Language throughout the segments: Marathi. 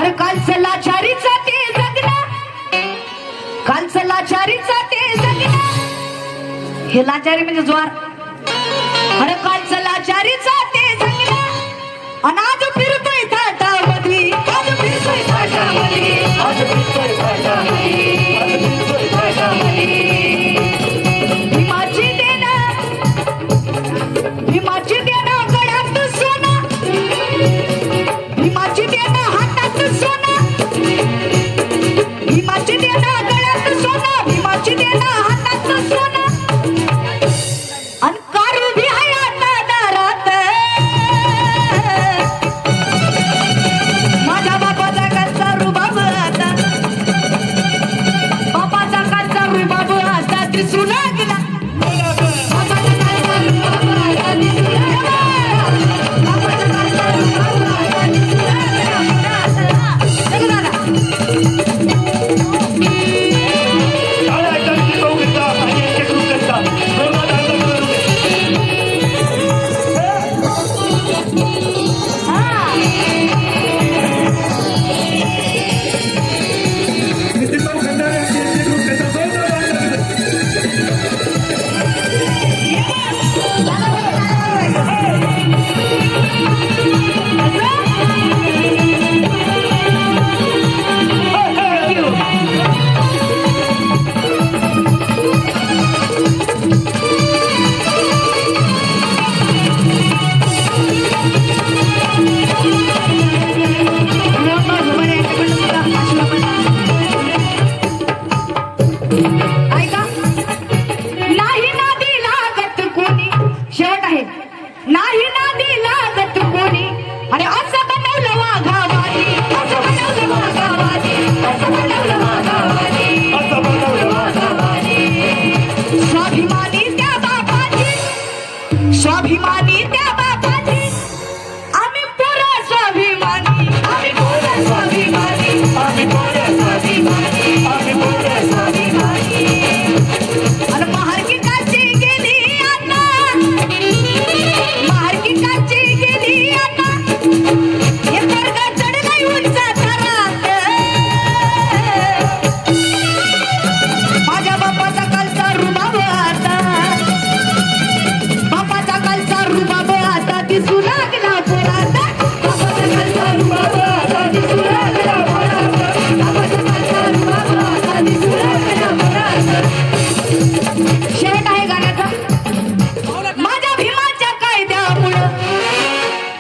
अरे कालचं लाचारीचा ते जगना, कालचं लाचारीचा ते जगना, हे लाचारी म्हणजे ज्वार. अरे कालचं लाचारीचा ते जगना, आणि आज फिरतोय थाटामध्ये, आज फिरतोय थाटामध्ये, आज फिरतोय थाटामध्ये, आज फिरतोय थाटामध्ये. भीमाची देना, भीमाची देना गळ्यात सोना, भीमाची देना हातात सोना, भीमाची देना गळ्यात सोना, भीमाची देना हातात सोना, आणि कारू भी आहे आता दारात. माझ्या बापाचा कालचा रुबाब आता, बापाचा कालचा रुबाब आता दिसू लागला. बापाचा कालचा रुबाब आता दिसू लागला. बापाचा कालचा रुबाब आता दिसू लागला. जग दादा. ऐका, नाही नादी लागत कोणी, शेवट आहे, नाही नादी लागत कोणी. अरे असं बनवलं वाघावादी, असं बनवलं वाघावादी, असं बनवलं वाघावादी, असं बनवलं वाघावादी. स्वाभिमानी त्या बापाची, स्वाभिमानी त्या बापाची, आम्ही पोरं स्वाभिमानी, आम्ही पोरं स्वाभिमानी, आम्ही पोरं स्वाभिमानी, आम्ही पोरं स्वाभिमानी. आणि महारकी काची गेली आता, महारकी काची गेली आता, हे वर्ग चढलाय उंच थरात. माझ्या बापाचा कालचा रुबाब आता, बापाचा कालचा रुबाब आता दिसू लागला पोरात. बापाचा कालचा रुबाब आता दिसू लागला पोरात. बापाचा कालचा रुबाब आता दिसू लागला पोरात. शेवट आहे गाण्याचा. माझ्या भीमाच्या कायद्यामुळं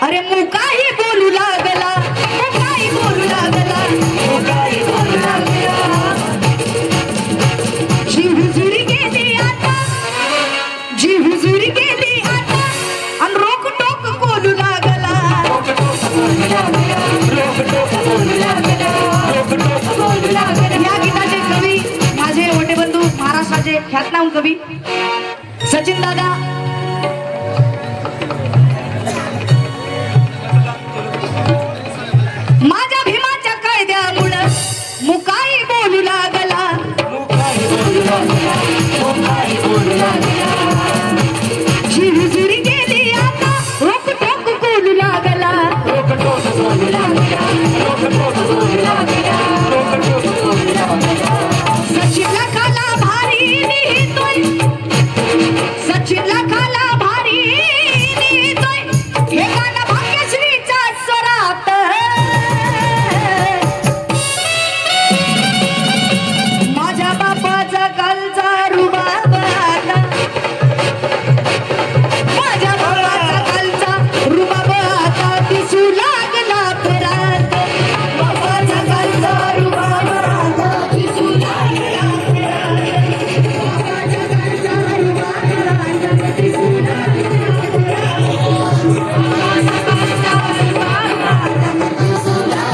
अरे मुकाही बोलू लागला, मुकाही बोलू लागला, मुकाही बोलू लागला. जी हुजुरी गेली आता, जी हुजुरी गेली आता, आणि रोक टोक बोलू लागला, रोक टोक बोलू लागला, रोक टोक बोलू लागला, रोक टोक बोलू लागला. या गीताचे कवी माझे मोठे बंधू महाराष्ट्राचे ख्यातनाम कवी सचिन दादा